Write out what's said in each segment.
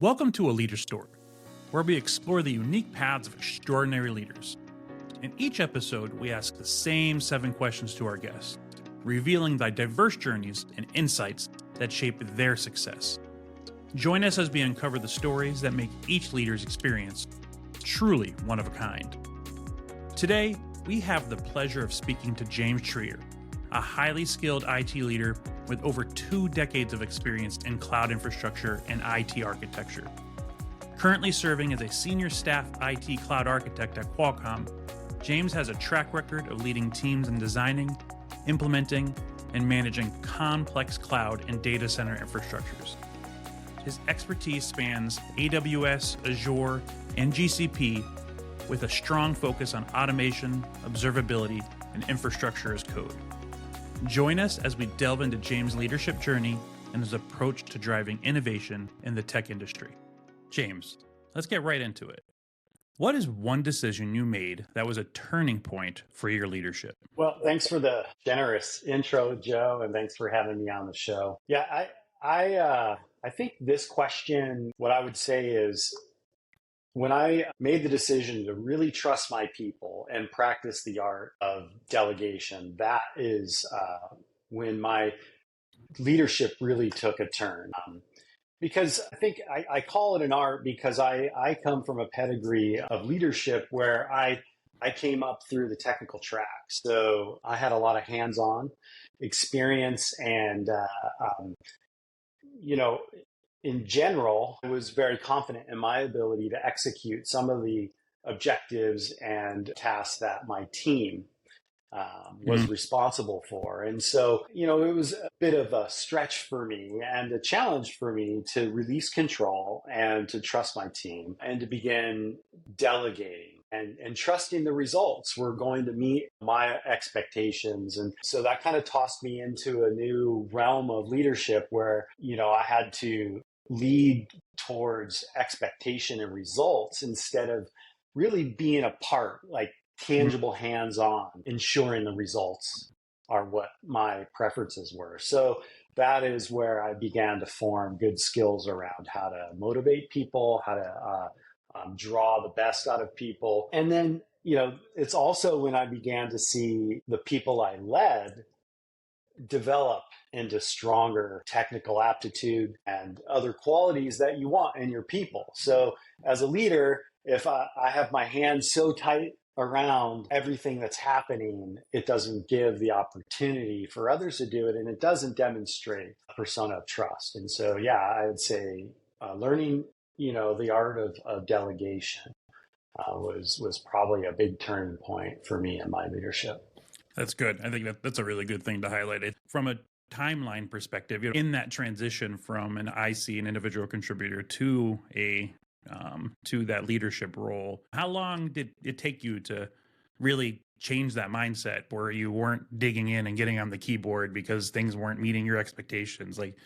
Welcome to A Leader Story, where we explore the unique paths of extraordinary leaders. In each episode, we ask the same 7 questions to our guests, revealing the diverse journeys and insights that shape their success. Join us as we uncover the stories that make each leader's experience truly one of a kind. Today, we have the pleasure of speaking to James Trier, a highly skilled IT leader with over 2 decades of experience in cloud infrastructure and IT architecture. Currently serving as a senior staff IT cloud architect at Qualcomm, James has a track record of leading teams in designing, implementing, and managing complex cloud and data center infrastructures. His expertise spans AWS, Azure, and GCP, with a strong focus on automation, observability, and infrastructure as code. Join us as we delve into James' leadership journey and his approach to driving innovation in the tech industry. James, let's get right into it. What is one decision you made that was a turning point for your leadership? Well, thanks for the generous intro, Joe, and thanks for having me on the show. Yeah, I think this question, what I would say is, when I made the decision to really trust my people and practice the art of delegation, that is when my leadership really took a turn. Because I think I call it an art because I come from a pedigree of leadership where I came up through the technical track. So I had a lot of hands-on experience and, in general, I was very confident in my ability to execute some of the objectives and tasks that my team was responsible for. And so, it was a bit of a stretch for me and a challenge for me to release control and to trust my team and to begin delegating. And trusting the results were going to meet my expectations. And so that kind of tossed me into a new realm of leadership where, I had to lead towards expectation and results instead of really being a part, like tangible hands-on, ensuring the results are what my preferences were. So that is where I began to form good skills around how to motivate people, how to draw the best out of people. And then, it's also when I began to see the people I led develop into stronger technical aptitude and other qualities that you want in your people. So as a leader, if I have my hands so tight around everything that's happening, it doesn't give the opportunity for others to do it, and it doesn't demonstrate a persona of trust. And so, yeah, I would say learning, the art of delegation was probably a big turning point for me in my leadership. That's good. I think that's a really good thing to highlight. It from a timeline perspective, in that transition from an IC, an individual contributor, to to that leadership role. How long did it take you to really change that mindset where you weren't digging in and getting on the keyboard because things weren't meeting your expectations? Like,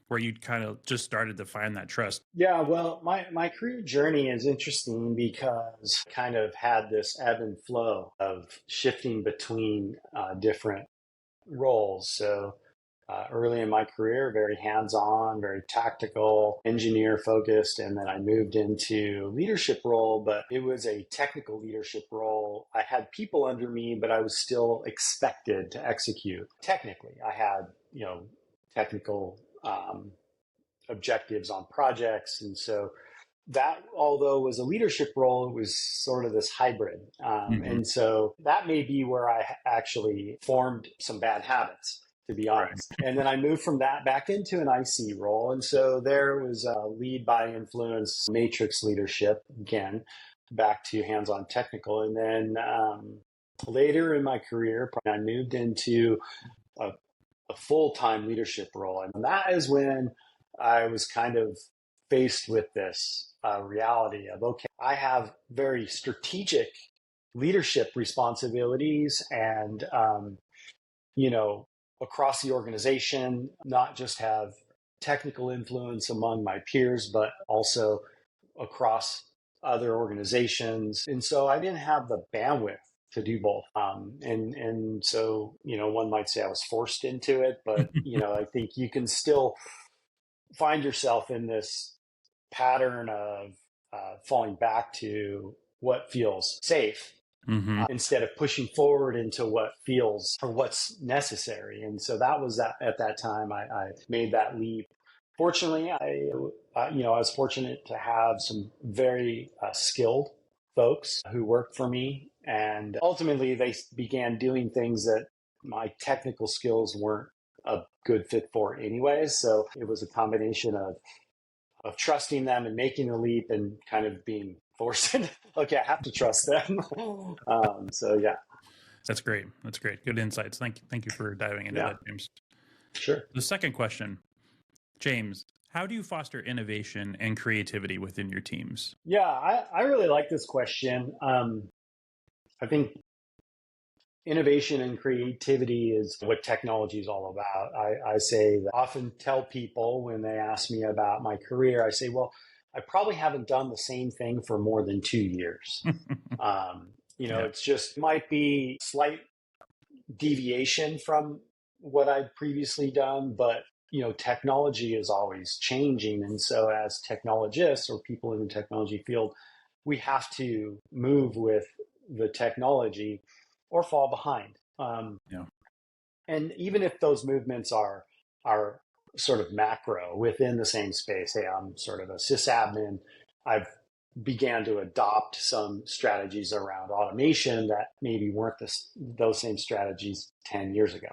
where you kind of just started to find that trust? Yeah, well, my career journey is interesting because I kind of had this ebb and flow of shifting between different roles. So early in my career, very hands-on, very tactical, engineer focused, and then I moved into leadership role, but it was a technical leadership role. I had people under me, but I was still expected to execute. Technically, I had, technical objectives on projects. And so that, although was a leadership role, it was sort of this hybrid. And so that may be where I actually formed some bad habits, to be honest. Right. And then I moved from that back into an IC role. And so there was a lead by influence, matrix leadership, again, back to hands-on technical. And then later in my career, I moved into a full-time leadership role. And that is when I was kind of faced with this reality of, okay, I have very strategic leadership responsibilities and, across the organization, not just have technical influence among my peers, but also across other organizations. And so I didn't have the bandwidth to do both. And so, one might say I was forced into it, but, I think you can still find yourself in this pattern of falling back to what feels safe instead of pushing forward into what feels or what's necessary. And so that was that at that time I made that leap. Fortunately, I was fortunate to have some very skilled folks who worked for me. And ultimately, they began doing things that my technical skills weren't a good fit for anyways. So it was a combination of trusting them and making the leap and kind of being forced into, okay, I have to trust them. So yeah. That's great. That's great. Good insights. Thank you for diving into that, James. Sure. The second question, James, how do you foster innovation and creativity within your teams? Yeah, I really like this question. I think innovation and creativity is what technology is all about. I say that, often tell people when they ask me about my career, I say, well, I probably haven't done the same thing for more than 2 years. It's just might be slight deviation from what I'd previously done, but technology is always changing. And so as technologists or people in the technology field, we have to move with the technology or fall behind. And even if those movements are sort of macro within the same space, hey, I'm sort of a sysadmin, I've began to adopt some strategies around automation that maybe weren't those same strategies 10 years ago.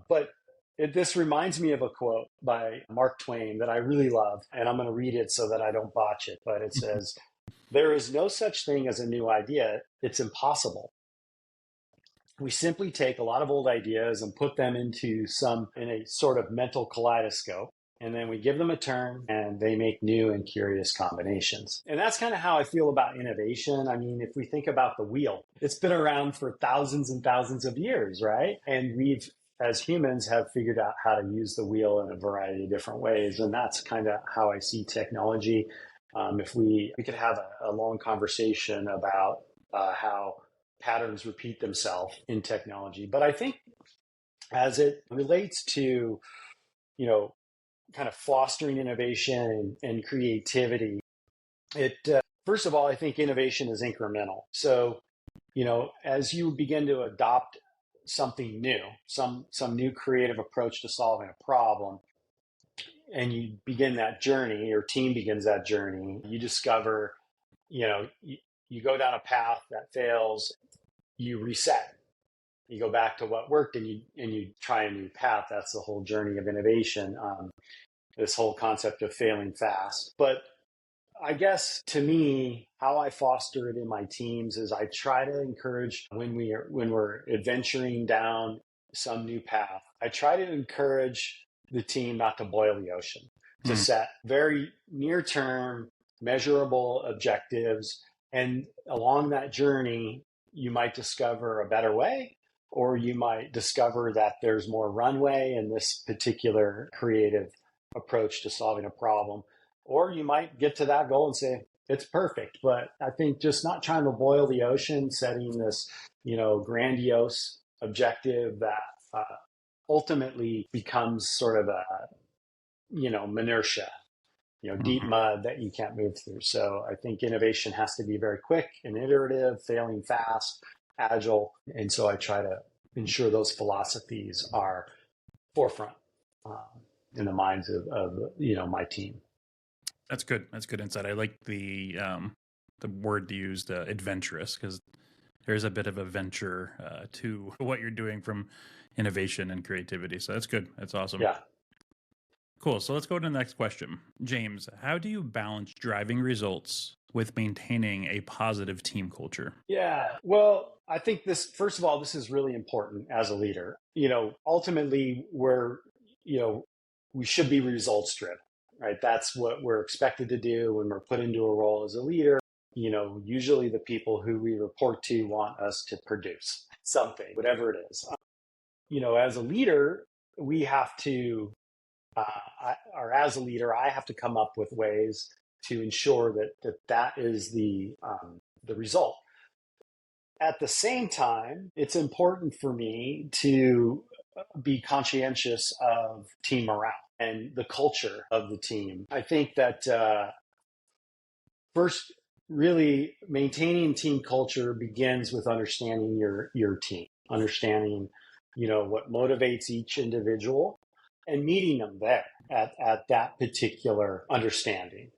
But this reminds me of a quote by Mark Twain that I really love, and I'm going to read it so that I don't botch it. But it says, "There is no such thing as a new idea. It's impossible. We simply take a lot of old ideas and put them in a sort of mental kaleidoscope, and then we give them a turn and they make new and curious combinations." And that's kind of how I feel about innovation. I mean, if we think about the wheel, it's been around for thousands and thousands of years, right? And we've, as humans, have figured out how to use the wheel in a variety of different ways. And that's kind of how I see technology. If we could have a long conversation about how patterns repeat themselves in technology. But I think as it relates to, kind of fostering innovation and creativity, first of all, I think innovation is incremental. So, as you begin to adopt something new, some new creative approach to solving a problem, and you begin that journey, your team begins that journey, you discover, you go down a path that fails, you reset, you go back to what worked, and you try a new path. That's the whole journey of innovation. This whole concept of failing fast. But I guess to me, how I foster it in my teams is I try to encourage when we're adventuring down some new path, I try to encourage the team not to boil the ocean, to set very near-term, measurable objectives. And along that journey, you might discover a better way, or you might discover that there's more runway in this particular creative approach to solving a problem. Or you might get to that goal and say, it's perfect. But I think just not trying to boil the ocean, setting this, grandiose objective that ultimately becomes sort of a, minutia, deep mud that you can't move through. So I think innovation has to be very quick and iterative, failing fast, agile. And so I try to ensure those philosophies are forefront in the minds of my team. That's good. That's good insight. I like the word used, adventurous, because there's a bit of a venture to what you're doing from innovation and creativity. So that's good. That's awesome. Yeah. Cool. So let's go to the next question. James, how do you balance driving results with maintaining a positive team culture? Yeah. Well, I think first of all, this is really important as a leader. Ultimately, we should be results driven, right? That's what we're expected to do when we're put into a role as a leader. Usually the people who we report to want us to produce something, whatever it is. As a leader, we have to, as a leader, I have to come up with ways to ensure that is the result. At the same time, it's important for me to be conscientious of team morale and the culture of the team. I think that first, really maintaining team culture begins with understanding your team, understanding, what motivates each individual and meeting them there at that particular understanding.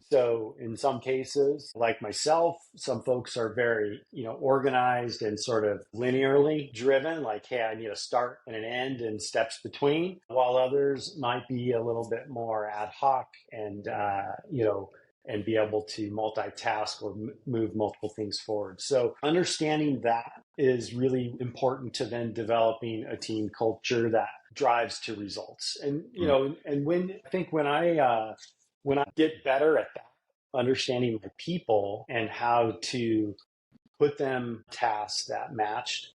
So in some cases, like myself, some folks are very, organized and sort of linearly driven, like, hey, I need a start and an end and steps between, while others might be a little bit more ad hoc and, and be able to multitask or move multiple things forward. So understanding that is really important to then developing a team culture that drives to results. And, and when I get better at that, understanding my people and how to put them tasks that matched,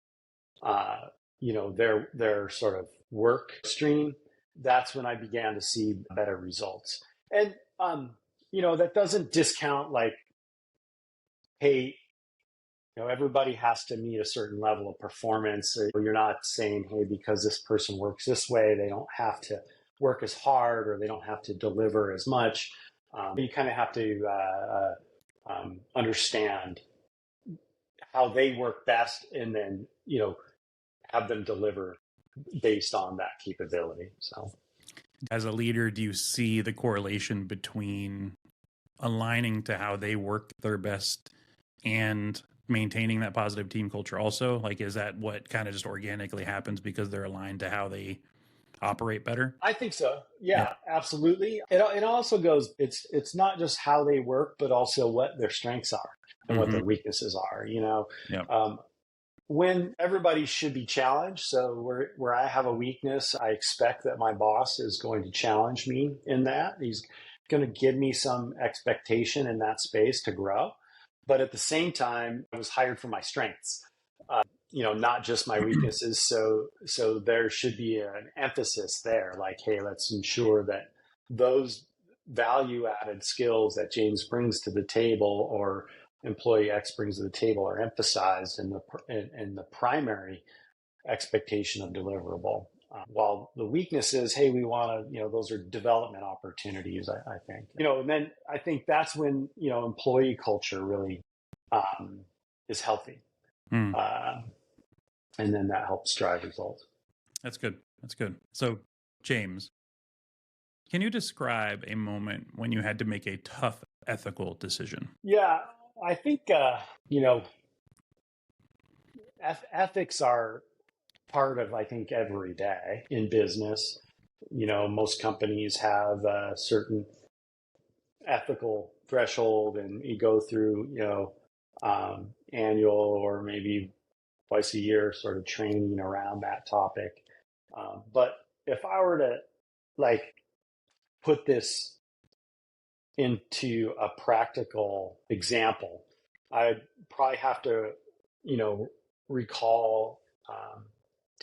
their sort of work stream, that's when I began to see better results. And, that doesn't discount like, hey, everybody has to meet a certain level of performance. You're not saying, hey, because this person works this way, they don't have to work as hard or they don't have to deliver as much. You kind of have to understand how they work best and then, have them deliver based on that capability. So as a leader, do you see the correlation between aligning to how they work their best and maintaining that positive team culture also? Like, is that what kind of just organically happens because they're aligned to how they operate better? I think so. Yeah, absolutely. It also goes, it's not just how they work, but also what their strengths are and what their weaknesses are, when everybody should be challenged. So where I have a weakness, I expect that my boss is going to challenge me in that. He's going to give me some expectation in that space to grow. But at the same time, I was hired for my strengths, not just my weaknesses. So there should be an emphasis there, like, hey, let's ensure that those value added skills that James brings to the table or employee X brings to the table are emphasized in the primary expectation of deliverable. While the weakness is, hey, we want to, those are development opportunities, I think. And then I think that's when, employee culture really is healthy. And then that helps drive results. That's good. That's good. So, James, can you describe a moment when you had to make a tough ethical decision? Yeah, I think, ethics are part of, I think, every day in business. Most companies have a certain ethical threshold and you go through, annual or maybe twice a year sort of training around that topic. But if I were to put this into a practical example, I'd probably have to, recall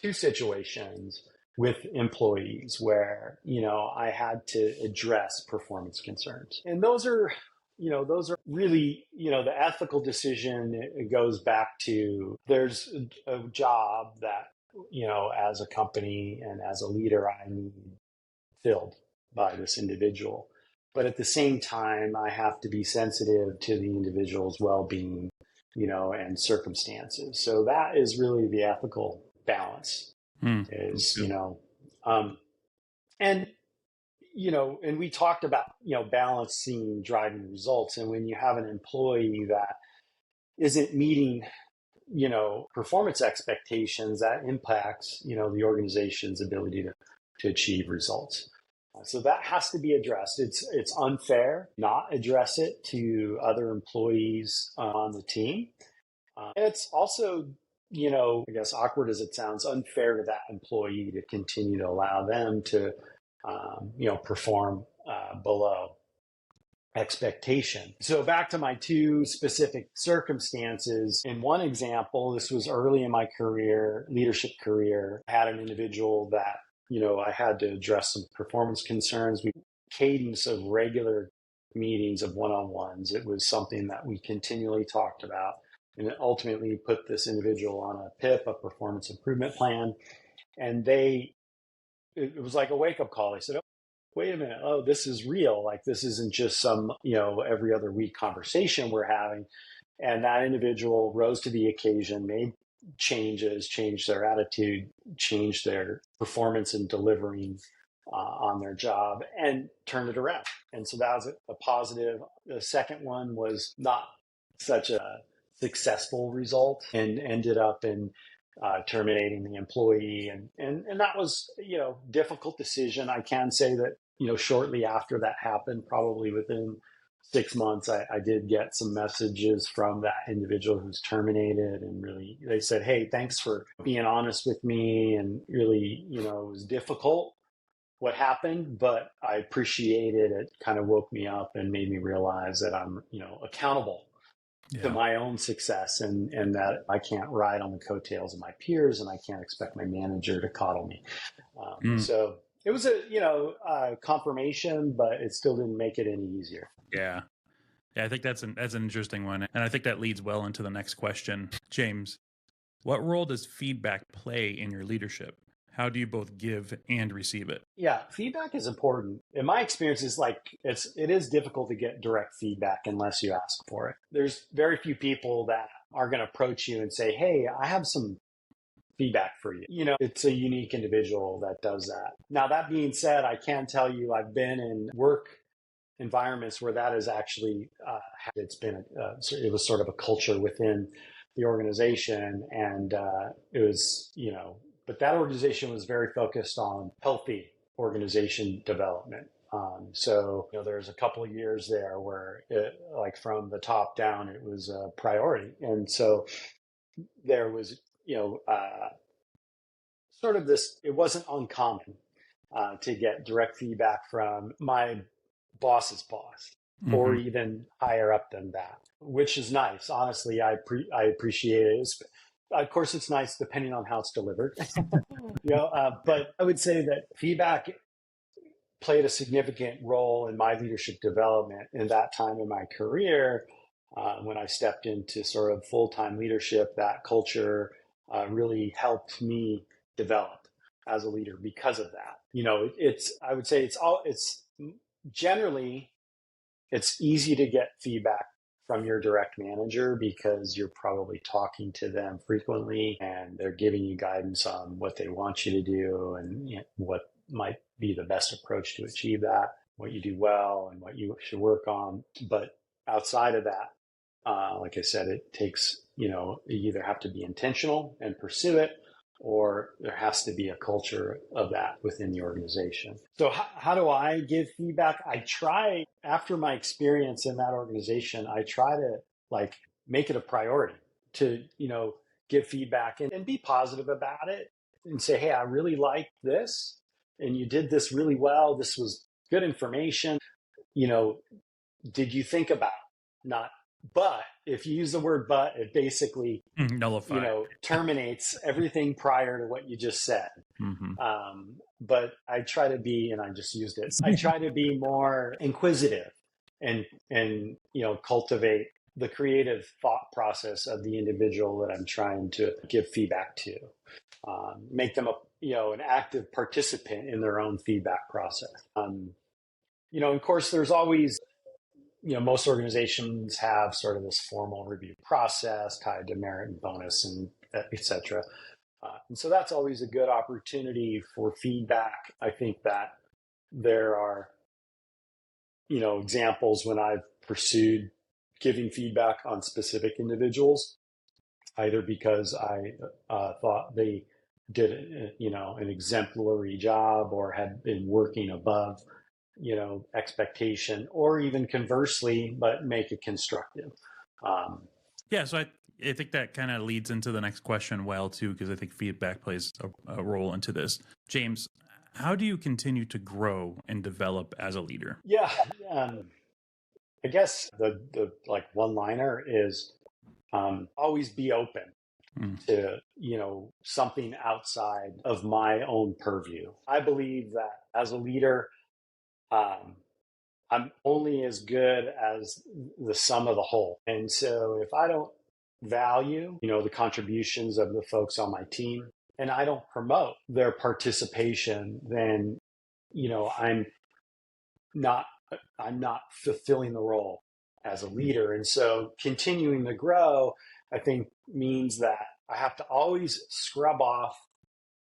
two situations with employees where, I had to address performance concerns. And those are really, the ethical decision. It goes back to there's a job that, as a company and as a leader, I need filled by this individual. But at the same time, I have to be sensitive to the individual's well-being, and circumstances. So that is really the ethical balance is, and we talked about, balancing driving results. And when you have an employee that isn't meeting, performance expectations, that impacts, the organization's ability to achieve results. So that has to be addressed. It's unfair not address it to other employees on the team. And it's also, I guess awkward as it sounds, unfair to that employee to continue to allow them to, perform below expectation. So back to my two specific circumstances. In one example, this was early in my career, leadership career. I had an individual that, I had to address some performance concerns. We cadence of regular meetings of one-on-ones. It was something that we continually talked about. And it ultimately put this individual on a PIP, a performance improvement plan. And it was like a wake-up call. They said, wait a minute, oh, this is real. Like this isn't just some, every other week conversation we're having. And that individual rose to the occasion, made changes, changed their attitude, changed their performance in delivering on their job, and turned it around. And so that was a positive. The second one was not such a successful result and ended up in terminating the employee. And that was, difficult decision. I can say that, shortly after that happened, probably within 6 months, I did get some messages from that individual who's terminated, and really they said, hey, thanks for being honest with me. And really, it was difficult what happened, but I appreciated it. Kind of woke me up and made me realize that I'm, accountable to my own success, and that I can't ride on the coattails of my peers, and I can't expect my manager to coddle me. So it was a confirmation, but it still didn't make it any easier. Yeah. I think that's an interesting one. And I think that leads well into the next question. James, what role does feedback play in your leadership? How do you both give and receive it? Yeah, feedback is important. In my experience, it is difficult to get direct feedback unless you ask for it. There's very few people that are going to approach you and say, hey, I have some feedback for you. It's a unique individual that does that. Now, that being said, I can tell you I've been in work environments where that is actually, it was sort of a culture within the organization. And it was, but that organization was very focused on healthy organization development. So there's a couple of years there where like from the top down, it was a priority. And so there was, sort of this, it wasn't uncommon to get direct feedback from my boss's boss, or even higher up than that, which is nice. Honestly, I appreciate it. Of course, it's nice depending on how it's delivered. But I would say that feedback played a significant role in my leadership development in that time in my career. When I stepped into sort of full-time leadership, that culture really helped me develop as a leader because of that. I would say it's generally, it's easy to get feedback from your direct manager because you're probably talking to them frequently and they're giving you guidance on what they want you to do and what might be the best approach to achieve that, what you do well and what you should work on. But outside of that, like I said, it takes, you either have to be intentional and pursue it, or there has to be a culture of that within the organization. So how do I give feedback? I try, after my experience in that organization, I try to make it a priority to, give feedback and be positive about it and say, hey, I really like this and you did this really well. This was good information. Did you think about not? But if you use the word but, it basically terminates everything prior to what you just said. But I try to be, and I just used it, I try to be more inquisitive and cultivate the creative thought process of the individual that I'm trying to give feedback to. Make them an active participant in their own feedback process. Of course, there's always, most organizations have sort of this formal review process tied to merit and bonus and et cetera. And so that's always a good opportunity for feedback. I think that there are, examples when I've pursued giving feedback on specific individuals, either because I thought they did, an exemplary job or had been working above expectation, or even conversely, but make it constructive. So I think that kind of leads into the next question well, too, because I think feedback plays a role into this. James, how do you continue to grow and develop as a leader? Yeah, I guess the one-liner is always be open to, something outside of my own purview. I believe that as a leader, I'm only as good as the sum of the whole. And so if I don't value, the contributions of the folks on my team, and I don't promote their participation, then, I'm not I'm not fulfilling the role as a leader. And so continuing to grow, I think, means that I have to always scrub off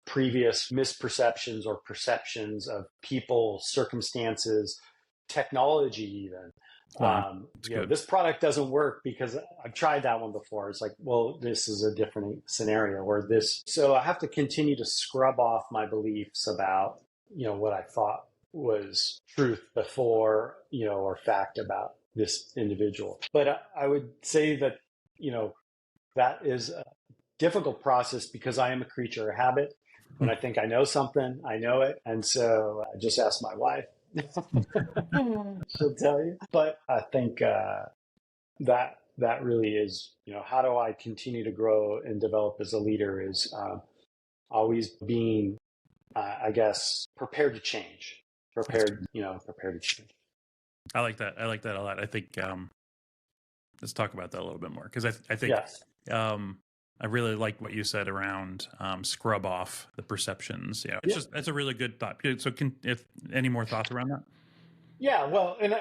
previous misperceptions or perceptions of people, circumstances, technology, even. Wow, that's good. This product doesn't work because I've tried that one before. It's like, well, this is a different scenario where this. So I have to continue to scrub off my beliefs about, what I thought was truth before, or fact about this individual. But I would say that, that is a difficult process because I am a creature of habit. When I think I know something, I know it. And so I just ask my wife. She'll tell you. But I think that really is, how do I continue to grow and develop as a leader is always being, I guess, prepared to change. Prepared to change. I like that. I like that a lot. I think let's talk about that a little bit more because I think Yes. I really like what you said around scrub off the perceptions. That's a really good thought. So, if any more thoughts around that? Yeah, well, and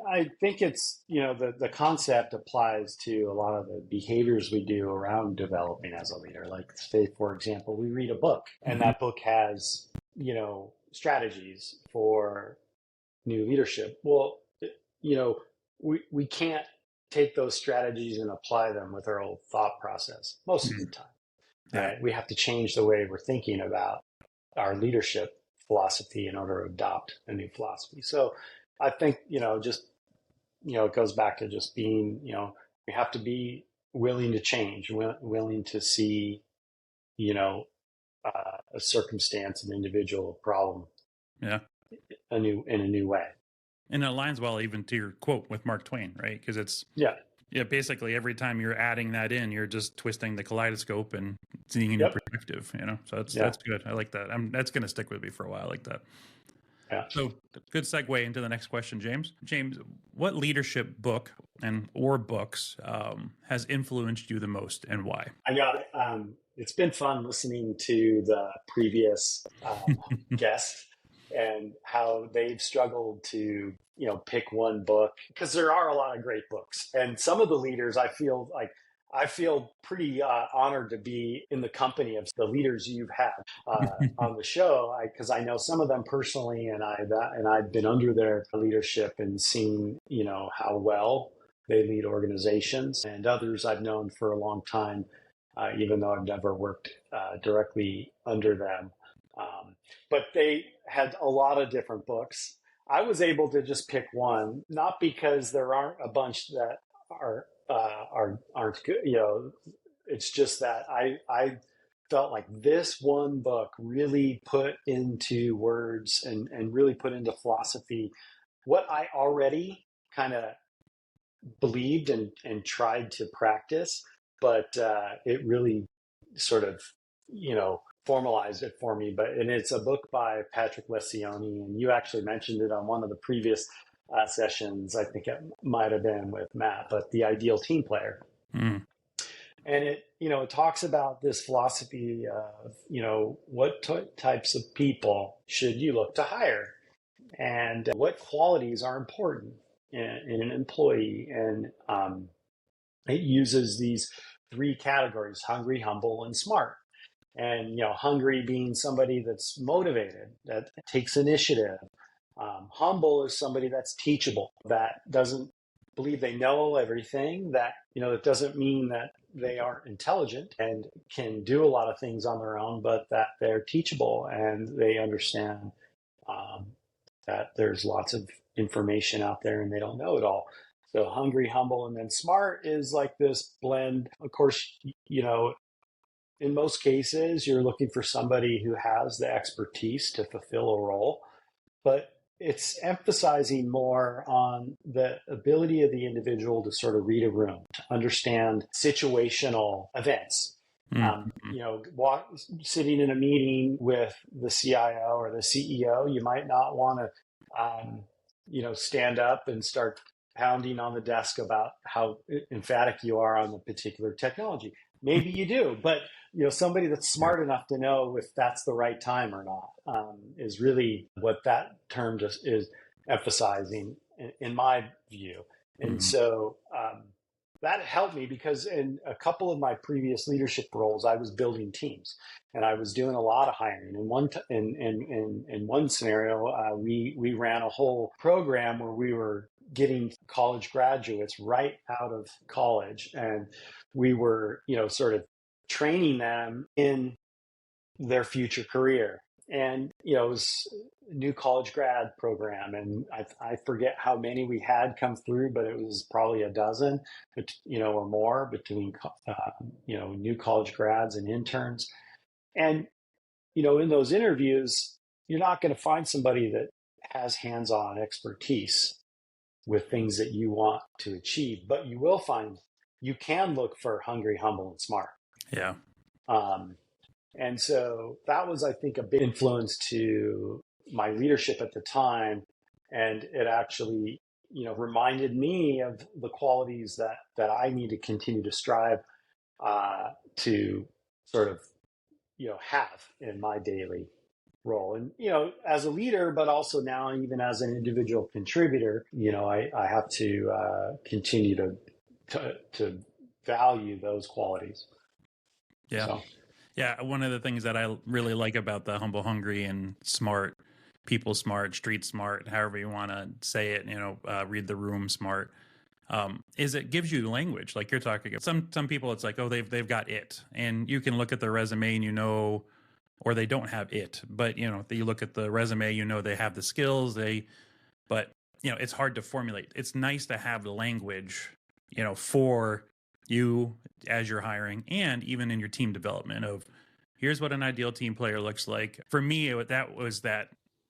I think it's, the concept applies to a lot of the behaviors we do around developing as a leader. Like, say, for example, we read a book, and that book has, strategies for new leadership. Well, we can't take those strategies and apply them with our old thought process most of the time. Right? We have to change the way we're thinking about our leadership philosophy in order to adopt a new philosophy. So I think, it goes back to just being, we have to be willing to change, willing to see, a circumstance, an individual problem, in a new way. And it aligns well even to your quote with Mark Twain, right? Because it's basically every time you're adding that in, you're just twisting the kaleidoscope and seeing a new perspective. So that's good. I like that. That's going to stick with me for a while. I like that. Yeah. So good segue into the next question, James. James, what leadership book or books has influenced you the most, and why? I got it. It's been fun listening to the previous guests and how they've struggled to, pick one book, because there are a lot of great books. And some of the leaders, I feel pretty honored to be in the company of the leaders you've had on the show, because I know some of them personally, and I've been under their leadership and seen, how well they lead organizations, and others I've known for a long time, even though I've never worked directly under them. But they had a lot of different books. I was able to just pick one, not because there aren't a bunch that aren't good. It's just that I felt like this one book really put into words and really put into philosophy what I already kind of believed and tried to practice, but it really sort of, formalized it for me. And it's a book by Patrick Lencioni, and you actually mentioned it on one of the previous sessions. I think it might have been with Matt, but The Ideal Team Player. And it, it talks about this philosophy of, what types of people should you look to hire, and what qualities are important in an employee. And it uses these three categories: hungry, humble, and smart. And, hungry being somebody that's motivated, that takes initiative. Humble is somebody that's teachable, that doesn't believe they know everything, that, it doesn't mean that they aren't intelligent and can do a lot of things on their own, but that they're teachable and they understand that there's lots of information out there and they don't know it all. So hungry, humble, and then smart is like this blend. Of course, in most cases, you're looking for somebody who has the expertise to fulfill a role, but it's emphasizing more on the ability of the individual to sort of read a room, to understand situational events. Sitting in a meeting with the CIO or the CEO, you might not want to, stand up and start pounding on the desk about how emphatic you are on the particular technology. Maybe you do, but somebody that's smart enough to know if that's the right time or not is really what that term just is. emphasizing in my view. And so that helped me because in a couple of my previous leadership roles, I was building teams and I was doing a lot of hiring. In one scenario, we ran a whole program where we were getting college graduates right out of college, and we were, sort of training them in their future career. And, it was a new college grad program. And I forget how many we had come through, but it was probably a dozen, or more between, new college grads and interns. And, in those interviews, you're not going to find somebody that has hands-on expertise with things that you want to achieve, but you can look for hungry, humble, and smart. Yeah. And so that was, I think, a big influence to my leadership at the time. And it actually, reminded me of the qualities that I need to continue to strive to sort of, have in my daily role. And, as a leader, but also now even as an individual contributor, I have to continue to value those qualities. Yeah. So. Yeah, one of the things that I really like about the humble, hungry, and smart, people smart, street smart, however you want to say it, read the room smart, is it gives you language. Like you're talking about. Some people, it's like, oh, they've got it, and you can look at their resume and or they don't have it, but you look at the resume, they have the skills, but it's hard to formulate. It's nice to have the language, for you as you're hiring and even in your team development of here's what an ideal team player looks like. For me, that was that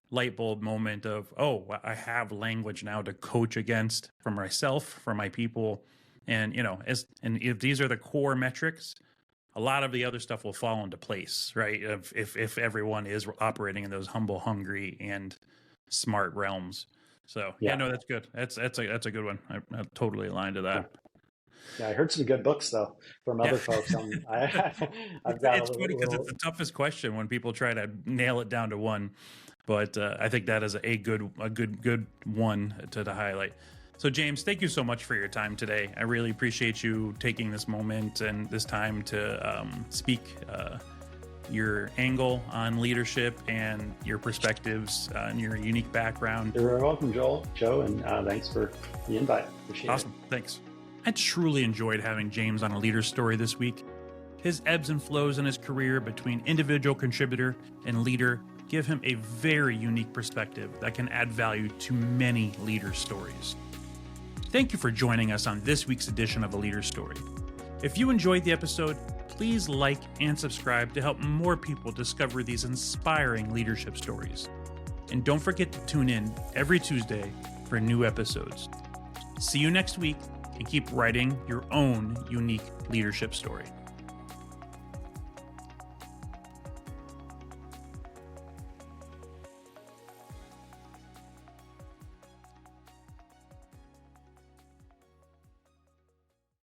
light bulb moment of, oh, I have language now to coach against for myself, for my people. And, and if these are the core metrics, a lot of the other stuff will fall into place, right? If everyone is operating in those humble, hungry, and smart realms. So yeah, no, that's good. That's a good one. I totally aligned to that. Yeah, I heard some good books though from other folks. I've got it's funny because it's the toughest question when people try to nail it down to one, but I think that is a good one to highlight. So James, thank you so much for your time today. I really appreciate you taking this moment and this time to speak your angle on leadership and your perspectives and your unique background. You're very welcome, Joe, and thanks for the invite. Appreciate it. Awesome, thanks. I truly enjoyed having James on A Leader Story this week. His ebbs and flows in his career between individual contributor and leader give him a very unique perspective that can add value to many leader stories. Thank you for joining us on this week's edition of A Leader Story. If you enjoyed the episode, please like and subscribe to help more people discover these inspiring leadership stories. And don't forget to tune in every Tuesday for new episodes. See you next week, and keep writing your own unique leadership story.